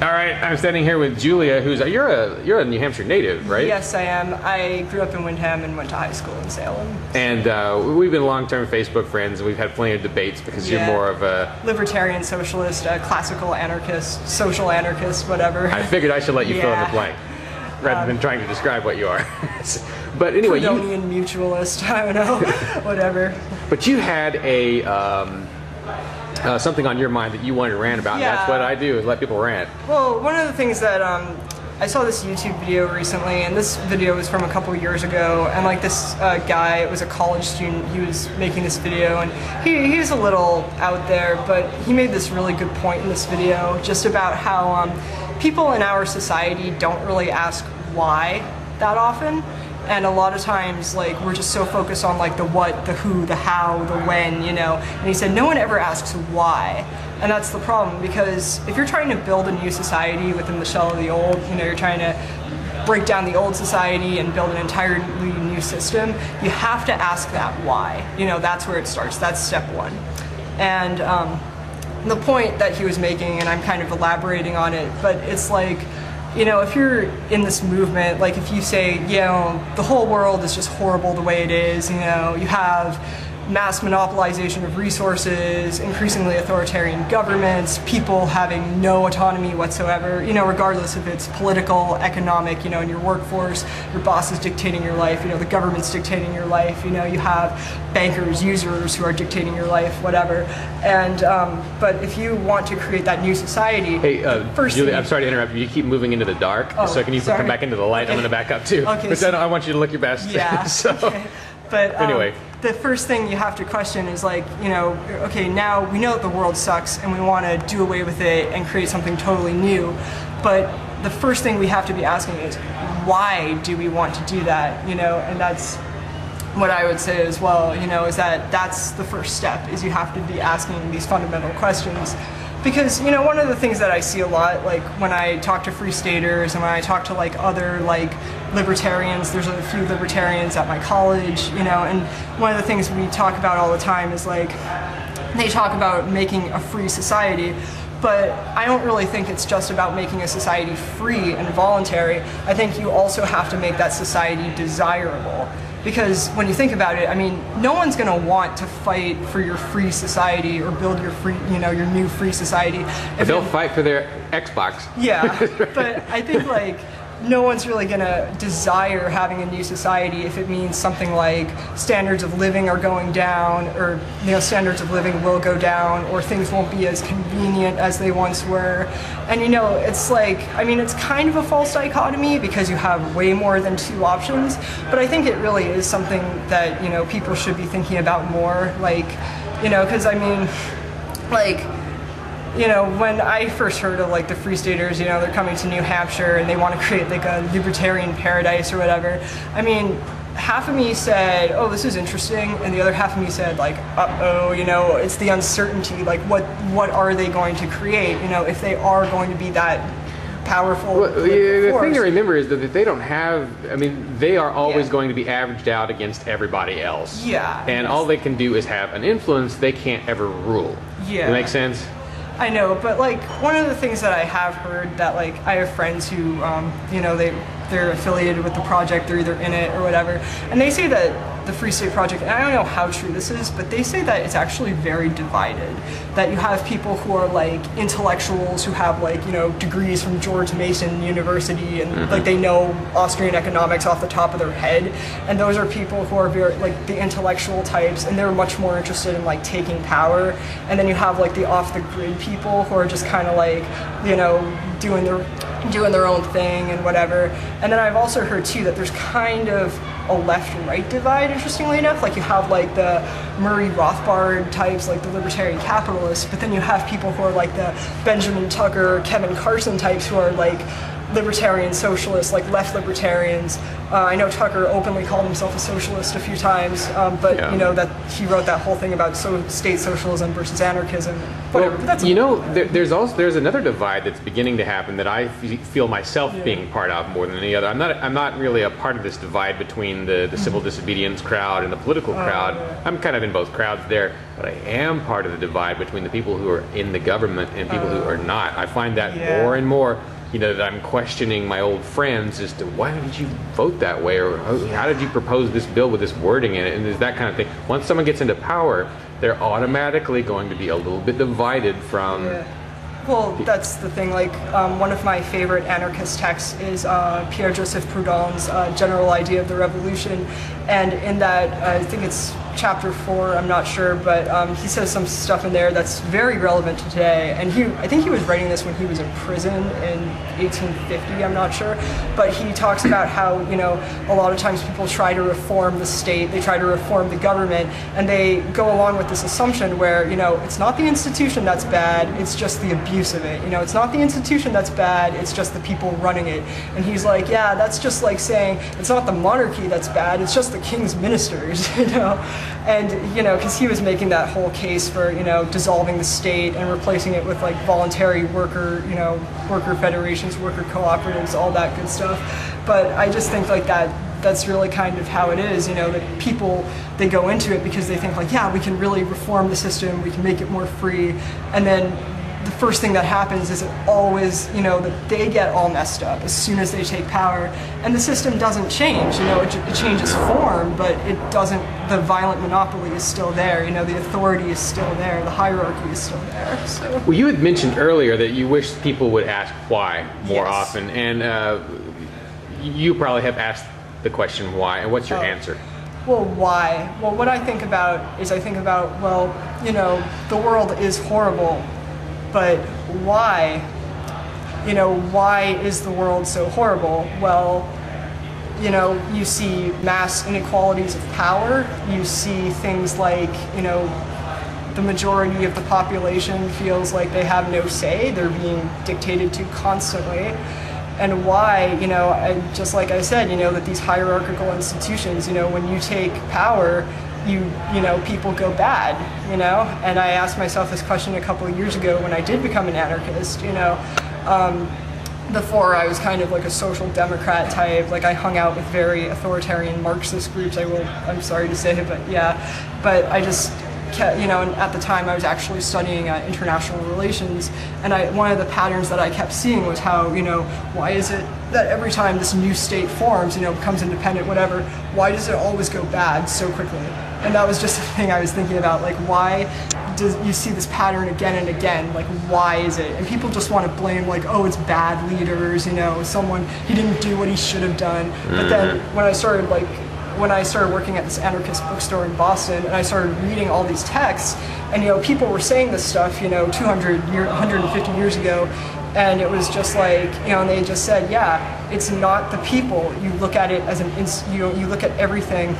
All right, I'm standing here with Julia, who's you're a New Hampshire native, right? Yes, I am. I grew up in Windham and went to high school in Salem. And we've been long-term Facebook friends, and we've had plenty of debates because you're more of a libertarian socialist, a classical anarchist, social anarchist, whatever. I figured I should let you fill in the blank rather than trying to describe what you are. But anyway, Predonian mutualist. I don't know, whatever. But you had a something on your mind that you wanted to rant about. Yeah. And that's what I do, is let people rant. Well, one of the things that I saw this YouTube video recently, and this video was from a couple years ago, and like this guy, it was a college student, he was making this video, and he's a little out there, but he made this really good point in this video, just about how people in our society don't really ask why that often. And a lot of times, like, we're just so focused on like the what, the who, the how, the when, you know. And he said no one ever asks why. And that's the problem, because if you're trying to build a new society within the shell of the old, you know, you're trying to break down the old society and build an entirely new system, you have to ask that why. You know, that's where it starts. That's step one. And the point that he was making, and I'm kind of elaborating on it, but it's like, you know, if you're in this movement, like if you say, you know, the whole world is just horrible the way it is, you know, you have mass monopolization of resources, increasingly authoritarian governments, people having no autonomy whatsoever, you know, regardless if it's political, economic, you know, in your workforce, your boss is dictating your life, you know, the government's dictating your life, you know, you have bankers, users who are dictating your life, whatever. And, but if you want to create that new society, first Julia, I'm sorry to interrupt you. You keep moving into the dark, so can you come back into the light? Okay. I'm going to back up too. Okay, but I want you to look your best. Yeah. So. Okay. But anyway, the first thing you have to question is like, you know, okay, now we know that the world sucks and we want to do away with it and create something totally new. But the first thing we have to be asking is, why do we want to do that? You know, and that's what I would say as well, you know, is that that's the first step, is you have to be asking these fundamental questions. Because, you know, one of the things that I see a lot, like when I talk to free staters and when I talk to like other like libertarians, there's a few libertarians at my college, you know, and one of the things we talk about all the time is like, they talk about making a free society, but I don't really think it's just about making a society free and voluntary. I think you also have to make that society desirable. Because when you think about it, I mean, no one's going to want to fight for your free society or build your free, you know, your new free society. But they'll fight for their Xbox. Yeah, but I think like no one's really going to desire having a new society if it means something like standards of living are going down, or, you know, standards of living will go down, or things won't be as convenient as they once were. And, you know, it's like, I mean, it's kind of a false dichotomy because you have way more than two options, but I think it really is something that, you know, people should be thinking about more, like, you know, because I mean, like, you know, when I first heard of like the Free Staters, you know, they're coming to New Hampshire and they want to create like a libertarian paradise or whatever, I mean, half of me said, oh, this is interesting, and the other half of me said like, uh-oh, you know, it's the uncertainty, like what are they going to create, you know, if they are going to be that powerful. Well, the thing to remember is that they don't have, I mean, they are always going to be averaged out against everybody else. Yeah. And all they can do is have an influence, they can't ever rule. Yeah. Does that make sense? I know, but like one of the things that I have heard, that like I have friends who, you know, they're affiliated with the project, they're either in it or whatever, and they say that the Free State Project, and I don't know how true this is, but they say that it's actually very divided. That you have people who are like intellectuals who have like, you know, degrees from George Mason University and like they know Austrian economics off the top of their head, and those are people who are very like the intellectual types, and they're much more interested in like taking power. And then you have like the off the grid people who are just kind of like, you know, doing their own thing and whatever. And then I've also heard too that there's kind of a left-right divide, interestingly enough. Like you have like the Murray Rothbard types, like the libertarian capitalists, but then you have people who are like the Benjamin Tucker, Kevin Carson types who are like libertarian socialists, like left libertarians. I know Tucker openly called himself a socialist a few times, but Yeah. you know that he wrote that whole thing about state socialism versus anarchism. Whatever. Well, That's you know, there's another divide that's beginning to happen that I feel myself being part of more than any other. I'm not really a part of this divide between the civil disobedience crowd and the political crowd. I'm kind of in both crowds there, but I am part of the divide between the people who are in the government and people who are not. I find that more and more. You know, that I'm questioning my old friends as to why did you vote that way, or how did you propose this bill with this wording in it, and there's that kind of thing. Once someone gets into power, they're automatically going to be a little bit divided from. Yeah. Well, that's the thing. Like, one of my favorite anarchist texts is Pierre-Joseph Proudhon's General Idea of the Revolution, and in that, I think it's chapter 4, I'm not sure, but he says some stuff in there that's very relevant to today. And I think he was writing this when he was in prison in 1850, I'm not sure, but he talks about how, you know, a lot of times people try to reform the state, they try to reform the government, and they go along with this assumption where, you know, it's not the institution that's bad, it's just the abuse of it. You know, it's not the institution that's bad, it's just the people running it. And he's like, yeah, that's just like saying it's not the monarchy that's bad, it's just the king's ministers, you know. And, you know, because he was making that whole case for, you know, dissolving the state and replacing it with like voluntary worker, you know, worker federations, worker cooperatives, all that good stuff. But I just think like that's really kind of how it is, you know, that people, they go into it because they think like, yeah, we can really reform the system, we can make it more free, and then the first thing that happens is it always, you know, that they get all messed up as soon as they take power, and the system doesn't change, you know, it changes form, but it doesn't, the violent monopoly is still there, you know, the authority is still there, the hierarchy is still there. So. Well, you had mentioned earlier that you wish people would ask why more often, and you probably have asked the question why, and what's your answer? Well, why? Well, what I think about is well, you know, the world is horrible, but why? You know, why is the world so horrible? Well, you know, you see mass inequalities of power, you see things like, you know, the majority of the population feels like they have no say, they're being dictated to constantly. And why, you know, just like I said, you know, that these hierarchical institutions, you know, when you take power, you know, people go bad, you know? And I asked myself this question a couple of years ago when I did become an anarchist, you know. Before I was kind of like a social democrat type, like I hung out with very authoritarian Marxist groups, I'm sorry to say, but yeah. But I just kept, you know, and at the time I was actually studying international relations, and one of the patterns that I kept seeing was how, you know, why is it that every time this new state forms, you know, becomes independent, whatever, why does it always go bad so quickly? And that was just the thing I was thinking about, like, why does you see this pattern again and again? Like, why is it? And people just want to blame, like, oh, it's bad leaders, you know, he didn't do what he should have done. But then when I started working at this anarchist bookstore in Boston, and I started reading all these texts, and, you know, people were saying this stuff, you know, 150 years ago, and it was just like, you know, and they just said, yeah, it's not the people. You look at it as you look at everything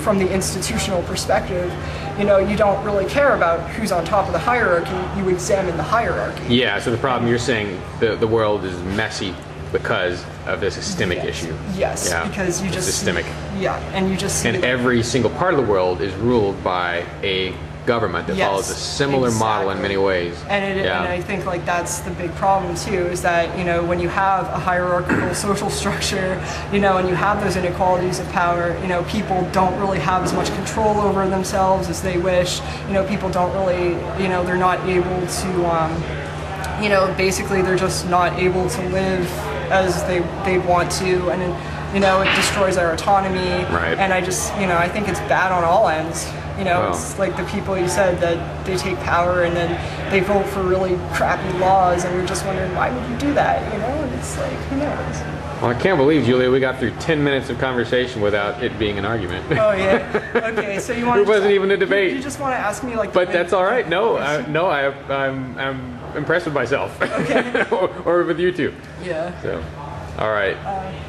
from the institutional perspective. You know, you don't really care about who's on top of the hierarchy, you examine the hierarchy. Yeah, so the problem you're saying, the world is messy because of the systemic issue. Yes, yeah. Because you just systemic. And you just see and every single part of the world is ruled by a government that follows a similar model in many ways. And I think like that's the big problem too, is that, you know, when you have a hierarchical social structure, you know, and you have those inequalities of power, you know, people don't really have as much control over themselves as they wish. You know, people don't really, you know, they're not able to, you know, basically they're just not able to live as they want to, and you know, it destroys our autonomy. Right. And I just, you know, I think it's bad on all ends. You know, It's like the people you said that they take power and then they vote for really crappy laws, and you're just wondering, why would you do that? You know, and it's like, who knows? Well, I can't believe, Julia, we got through 10 minutes of conversation without it being an argument. Oh yeah. Okay, so you want? It wasn't even a debate. You just want to ask me like? But that's all right. No, I'm impressed with myself. Okay. or with you too. Yeah. So, all right.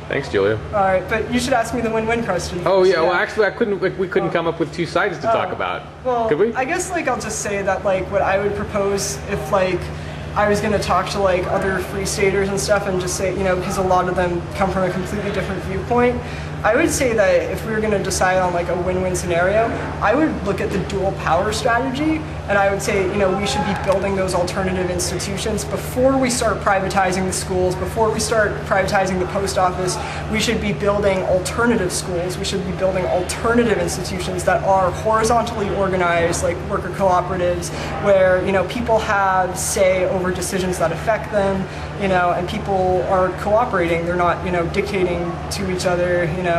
Thanks, Julia. All right, but you should ask me the win-win question. Oh yeah. Well, actually, we couldn't come up with two sides to talk about. Well, could we? I guess like I'll just say that like what I would propose if like I was going to talk to like other free staters and stuff and just say, you know, because a lot of them come from a completely different viewpoint, I would say that if we were going to decide on like a win-win scenario, I would look at the dual power strategy, and I would say, you know, we should be building those alternative institutions before we start privatizing the schools, before we start privatizing the post office. We should be building alternative schools. We should be building alternative institutions that are horizontally organized, like worker cooperatives, where, you know, people have say over decisions that affect them, you know, and people are cooperating. They're not, you know, dictating to each other, you know.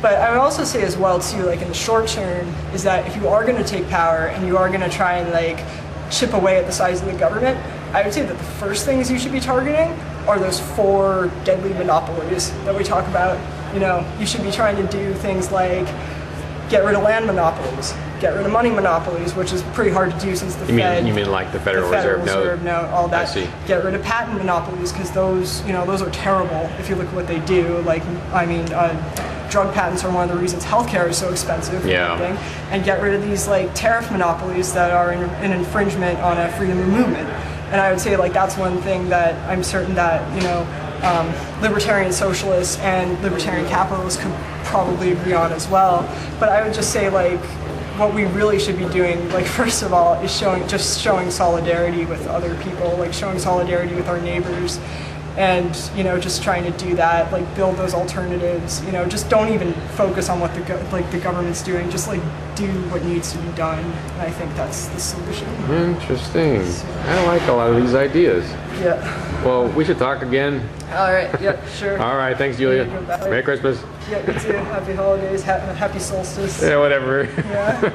But I would also say as well too, like in the short term, is that if you are going to take power and you are going to try and like chip away at the size of the government, I would say that the first things you should be targeting are those 4 deadly monopolies that we talk about. You know, you should be trying to do things like get rid of land monopolies, get rid of money monopolies, which is pretty hard to do since the Fed. You mean like the Federal Reserve note, all that. I see. Get rid of patent monopolies, because those, you know, those are terrible if you look at what they do. Like, I mean, drug patents are one of the reasons healthcare is so expensive. Yeah. And get rid of these like tariff monopolies that are an infringement on a freedom of movement. And I would say like that's one thing that I'm certain that, you know, libertarian socialists and libertarian capitalists could probably agree on as well. But I would just say like what we really should be doing, like first of all, is showing solidarity with other people, like showing solidarity with our neighbors, and, you know, just trying to do that, like build those alternatives. You know, just don't even focus on what the government's doing. Just like do what needs to be done. And I think that's the solution. Interesting. I like a lot of these ideas. Yeah. Well, we should talk again. All right. Yeah. Sure. All right. Thanks, Julia. Merry Christmas. Yeah. You too. Happy holidays. Happy solstice. Yeah. Whatever. Yeah.